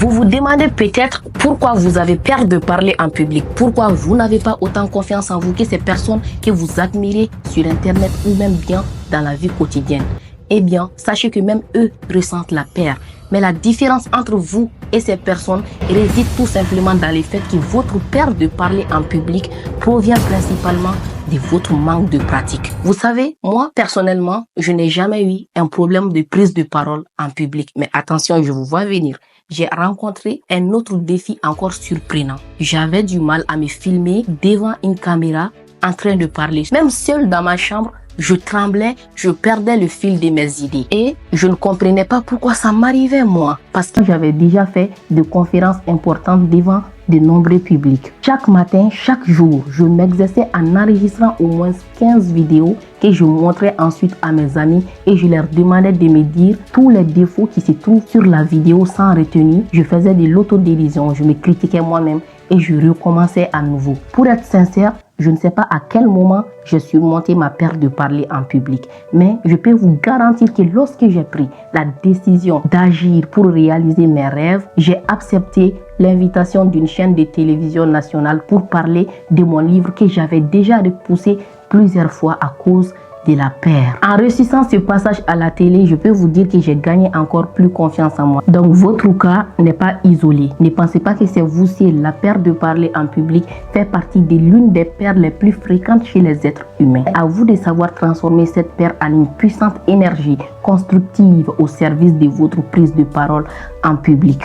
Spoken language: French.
Vous vous demandez peut-être pourquoi vous avez peur de parler en public, pourquoi vous n'avez pas autant confiance en vous que ces personnes que vous admirez sur Internet ou même bien dans la vie quotidienne. Eh bien, sachez que même eux ressentent la peur. Mais la différence entre vous et ces personnes réside tout simplement dans le fait que votre peur de parler en public provient principalement de votre manque de pratique. Vous savez, moi, personnellement, je n'ai jamais eu un problème de prise de parole en public. Mais attention, je vous vois venir. J'ai rencontré un autre défi encore surprenant. J'avais du mal à me filmer devant une caméra en train de parler. Même seul dans ma chambre, je tremblais, je perdais le fil de mes idées. Et je ne comprenais pas pourquoi ça m'arrivait moi. Parce que j'avais déjà fait de conférences importantes devant de nombreux publics. Chaque matin, chaque jour, je m'exerçais en enregistrant au moins 15 vidéos que je montrais ensuite à mes amis et je leur demandais de me dire tous les défauts qui se trouvent sur la vidéo sans retenue. Je faisais de l'autodérision, je me critiquais moi-même et je recommençais à nouveau. Pour être sincère, je ne sais pas à quel moment j'ai surmonté ma peur de parler en public, mais je peux vous garantir que lorsque j'ai pris la décision d'agir pour réaliser mes rêves, j'ai accepté l'invitation d'une chaîne de télévision nationale pour parler de mon livre que j'avais déjà repoussé plusieurs fois à cause de la peur. En réussissant ce passage à la télé, je peux vous dire que j'ai gagné encore plus confiance en moi. Donc votre cas n'est pas isolé. Ne pensez pas que c'est vous seul. La peur de parler en public fait partie de l'une des peurs les plus fréquentes chez les êtres humains. À vous de savoir transformer cette peur en une puissante énergie constructive au service de votre prise de parole en public.